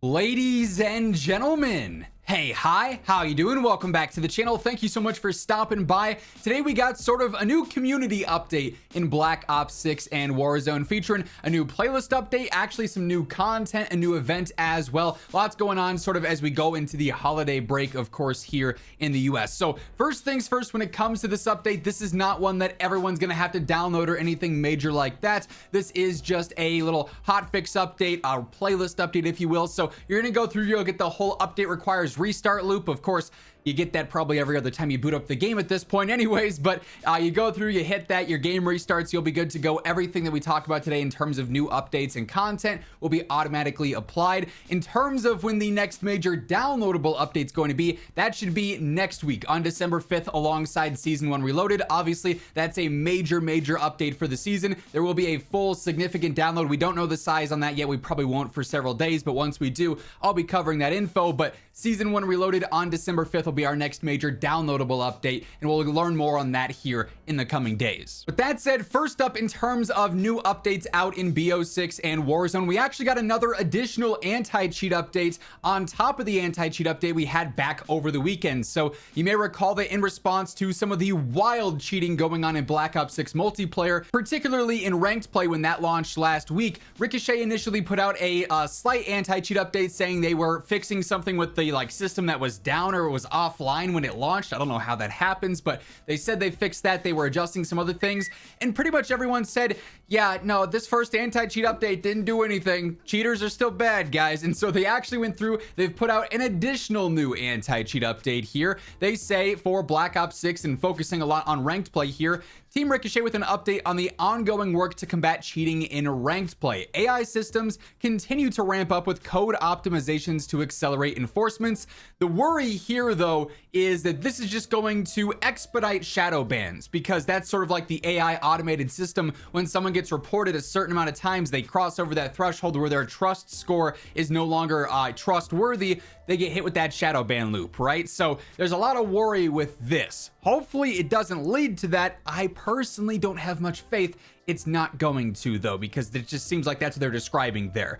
Ladies and gentlemen, hey, hi, how you doing? Welcome back to the channel. Thank you so much for stopping by. Today we got sort of a new community update in Black Ops 6 and Warzone, featuring a new playlist update, actually some new content, a new event as well. Lots going on sort of as we go into the holiday break, of course, here in the US. So first things first, when it comes to this update, this is not one that everyone's gonna have to download or anything major like that. This is just a little hotfix update, a playlist update, if you will. So you're gonna go through, you'll get the whole update requires restart loop. Of course, you get that probably every other time you boot up the game at this point anyways, but you go through, you hit that, your game restarts, you'll be good to go. Everything that we talk about today in terms of new updates and content will be automatically applied. In terms of when the next major downloadable update's going to be, that should be next week on December 5th alongside Season 1 Reloaded. Obviously, that's a major update for the season. There will be a full significant download. We don't know the size on that yet. We probably won't for several days, but once we do, I'll be covering that info. But Season 1 Reloaded on December 5th will be our next major downloadable update, and we'll learn more on that here in the coming days. With that said, first up, in terms of new updates out in BO6 and Warzone, we actually got another additional anti-cheat update on top of the anti-cheat update we had back over the weekend. So you may recall that in response to some of the wild cheating going on in Black Ops 6 multiplayer, particularly in ranked play when that launched last week, Ricochet initially put out a slight anti-cheat update saying they were fixing something with the system that was down or was offline when it launched. I don't know how that happens, but they said they fixed that. They were adjusting some other things, and pretty much everyone said, yeah, no, this first anti-cheat update didn't do anything. Cheaters are still bad, guys. And so they actually went through, they've put out an additional new anti-cheat update here. They say for Black Ops 6, and focusing a lot on ranked play here, Team Ricochet with an update on the ongoing work to combat cheating in ranked play. AI systems continue to ramp up with code optimizations to accelerate enforcements. The worry here, though, is that this is just going to expedite shadow bans, because that's sort of like the AI automated system. When someone gets reported a certain amount of times, they cross over that threshold where their trust score is no longer trustworthy, they get hit with that shadow ban loop, right? So there's a lot of worry with this. Hopefully it doesn't lead to that. I personally don't have much faith it's not going to, though, because it just seems like that's what they're describing there.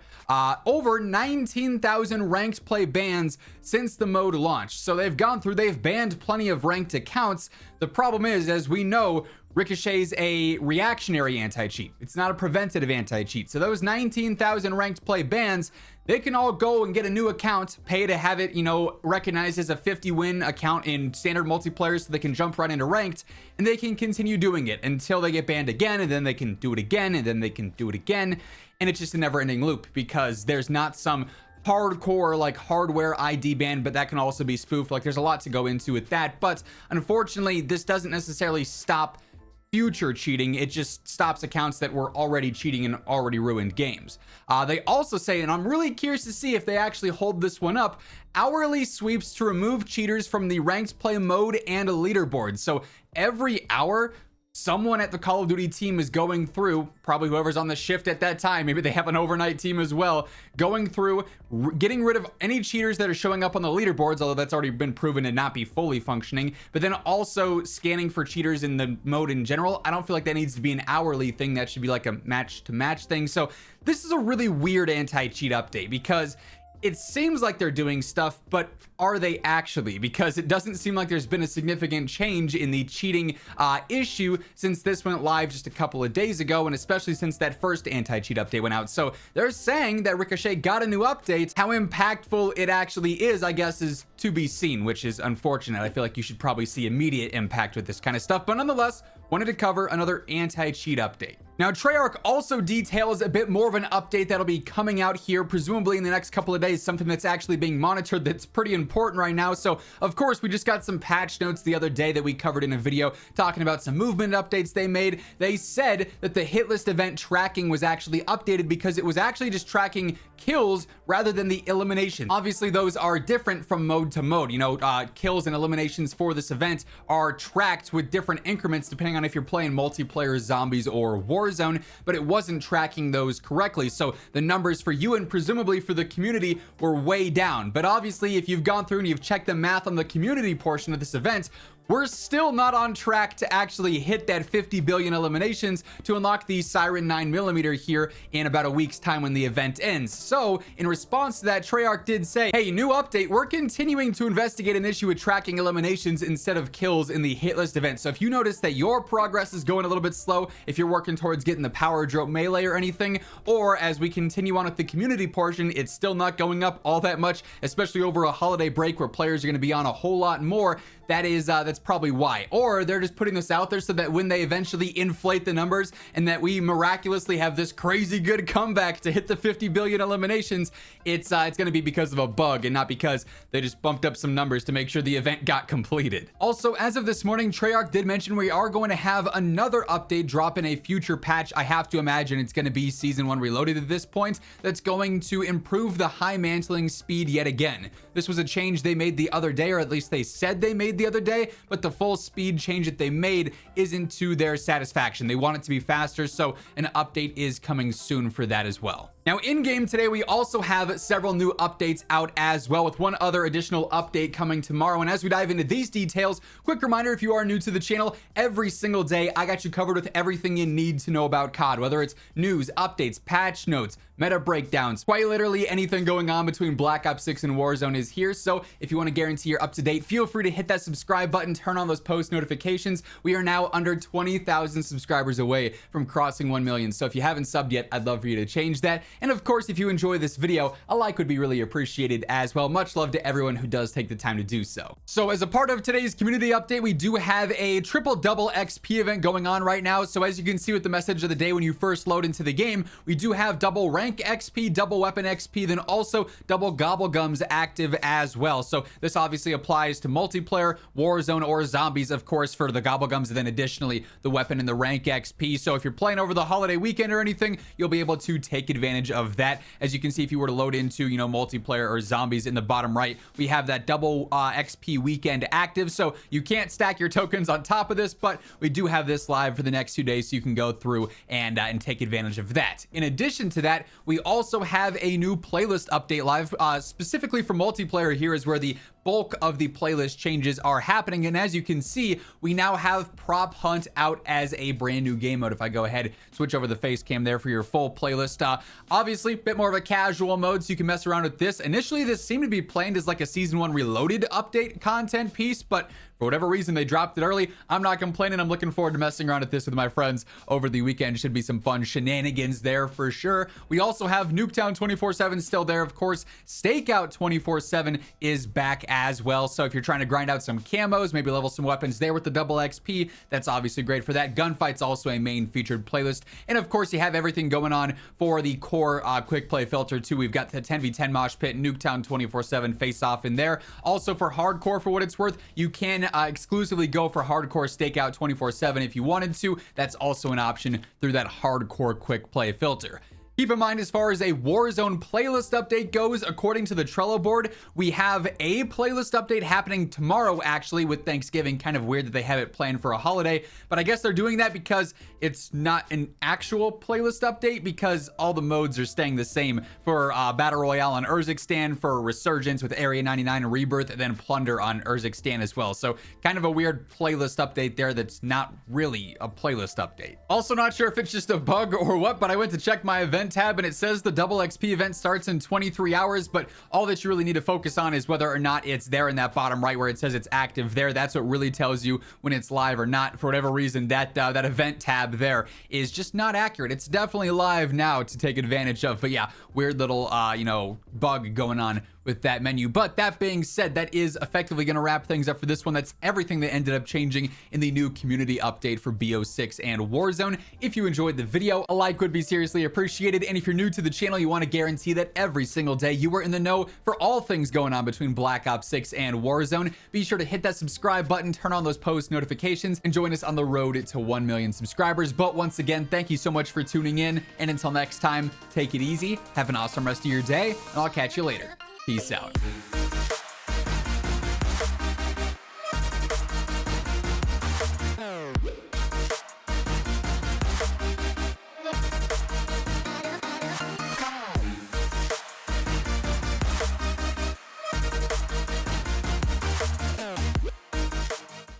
Over 19,000 ranked play bans since the mode launched. So they've gone through, they've banned plenty of ranked accounts. The problem is, as we know, Ricochet's a reactionary anti-cheat. It's not a preventative anti-cheat. So those 19,000 ranked play bans, they can all go and get a new account, pay to have it, recognized as a 50-win account in standard multiplayer so they can jump right into ranked, and they can continue doing it until they get banned again, and then they can do it again, and then they can do it again. And it's just a never-ending loop, because there's not some hardcore hardware ID ban, but that can also be spoofed. There's a lot to go into with that, but unfortunately this doesn't necessarily stop future cheating. It just stops accounts that were already cheating and already ruined games. They also say, and I'm really curious to see if they actually hold this one up, hourly sweeps to remove cheaters from the ranked play mode and a leaderboard. So every hour, someone at the Call of Duty team is going through, probably whoever's on the shift at that time, maybe they have an overnight team as well, going through, getting rid of any cheaters that are showing up on the leaderboards, although that's already been proven to not be fully functioning, but then also scanning for cheaters in the mode in general. I don't feel like that needs to be an hourly thing. That should be like a match to match thing. So this is a really weird anti-cheat update, because it seems like they're doing stuff, but are they actually? Because it doesn't seem like there's been a significant change in the cheating issue since this went live just a couple of days ago, and especially since that first anti-cheat update went out. So they're saying that Ricochet got a new update. How impactful it actually is, I guess, is to be seen, which is unfortunate. I feel like you should probably see immediate impact with this kind of stuff, but nonetheless, wanted to cover another anti-cheat update. Now, Treyarch also details a bit more of an update that'll be coming out here, presumably in the next couple of days, something that's actually being monitored that's pretty important right now. So, of course, we just got some patch notes the other day that we covered in a video talking about some movement updates they made. They said that the hit list event tracking was actually updated because it was actually just tracking kills rather than the elimination. Obviously, those are different from mode to mode. Kills and eliminations for this event are tracked with different increments depending on if you're playing multiplayer, zombies, or Warzone, but it wasn't tracking those correctly. So the numbers for you and presumably for the community were way down. But obviously, if you've gone through and you've checked the math on the community portion of this event, we're still not on track to actually hit that 50 billion eliminations to unlock the Siren 9mm here in about a week's time when the event ends. So in response to that, Treyarch did say, hey, new update, we're continuing to investigate an issue with tracking eliminations instead of kills in the hit list event. So if you notice that your progress is going a little bit slow, if you're working towards getting the power drop melee or anything, or as we continue on with the community portion, it's still not going up all that much, especially over a holiday break where players are going to be on a whole lot more, that's probably why. Or they're just putting this out there so that when they eventually inflate the numbers and that we miraculously have this crazy good comeback to hit the 50 billion eliminations, it's going to be because of a bug and not because they just bumped up some numbers to make sure the event got completed. Also, as of this morning, Treyarch did mention we are going to have another update drop in a future patch. I have to imagine it's going to be Season 1 Reloaded at this point, that's going to improve the high mantling speed yet again. This was a change they made the other day, or at least they said they made the other day, but the full speed change that they made isn't to their satisfaction. They want it to be faster, so an update is coming soon for that as well. Now, in game today, we also have several new updates out as well, with one other additional update coming tomorrow. And as we dive into these details, quick reminder, if you are new to the channel, every single day I got you covered with everything you need to know about COD, whether it's news, updates, patch notes, meta breakdowns, quite literally anything going on between Black Ops 6 and Warzone is here. So if you want to guarantee you're up to date, feel free to hit that subscribe button, turn on those post notifications. We are now under 20,000 subscribers away from crossing 1 million. So if you haven't subbed yet, I'd love for you to change that. And of course, if you enjoy this video, a like would be really appreciated as well. Much love to everyone who does take the time to do so. So as a part of today's community update, we do have a triple-double XP event going on right now. So as you can see with the message of the day when you first load into the game, we do have double rank XP, double weapon XP, then also double gobblegums active as well. So this obviously applies to multiplayer, Warzone, or zombies, of course, for the gobblegums, and then additionally the weapon and the rank XP. So if you're playing over the holiday weekend or anything, you'll be able to take advantage of that. As you can see, if you were to load into, multiplayer or zombies, in the bottom right, we have that double XP weekend active. So you can't stack your tokens on top of this, but we do have this live for the next 2 days, so you can go through and take advantage of that. In addition to that, we also have a new playlist update live, specifically for multiplayer. Here is where the bulk of the playlist changes are happening, and as you can see, we now have Prop Hunt out as a brand new game mode. If I go ahead, switch over the face cam there for your full playlist, obviously a bit more of a casual mode, so you can mess around with this. Initially, this seemed to be planned as like a Season 1 Reloaded update content piece, but for whatever reason, they dropped it early. I'm not complaining. I'm looking forward to messing around with this with my friends over the weekend. Should be some fun shenanigans there for sure. We also have Nuketown 24/7 still there, of course. Stakeout 24/7 is back as well. So if you're trying to grind out some camos, maybe level some weapons there with the double XP, that's obviously great for that. Gunfight's also a main featured playlist. And of course, you have everything going on for the core quick play filter too. We've got the 10v10 mosh pit, Nuketown 24/7 face off in there. Also for hardcore, for what it's worth, you can exclusively go for hardcore Stakeout 24/7 if you wanted to. That's also an option through that hardcore quick play filter. Keep in mind, as far as a Warzone playlist update goes, according to the Trello board, we have a playlist update happening tomorrow, actually, with Thanksgiving. Kind of weird that they have it planned for a holiday, but I guess they're doing that because it's not an actual playlist update, because all the modes are staying the same for Battle Royale on Urzikstan, for Resurgence with Area 99 and Rebirth, and then Plunder on Urzikstan as well. So kind of a weird playlist update there that's not really a playlist update. Also not sure if it's just a bug or what, but I went to check my event tab and it says the double XP event starts in 23 hours, but all that you really need to focus on is whether or not it's there in that bottom right where it says it's active there. That's what really tells you when it's live or not. For whatever reason, that event tab there is just not accurate. It's definitely live now to take advantage of, but yeah, weird little bug going on with that menu. But that being said, that is effectively going to wrap things up for this one. That's everything that ended up changing in the new community update for BO6 and Warzone. If you enjoyed the video, a like would be seriously appreciated. And if you're new to the channel, you want to guarantee that every single day you are in the know for all things going on between Black Ops 6 and Warzone, be sure to hit that subscribe button, turn on those post notifications, and join us on the road to 1 million subscribers. But once again, thank you so much for tuning in, and until next time, take it easy, have an awesome rest of your day, and I'll catch you later. Peace out.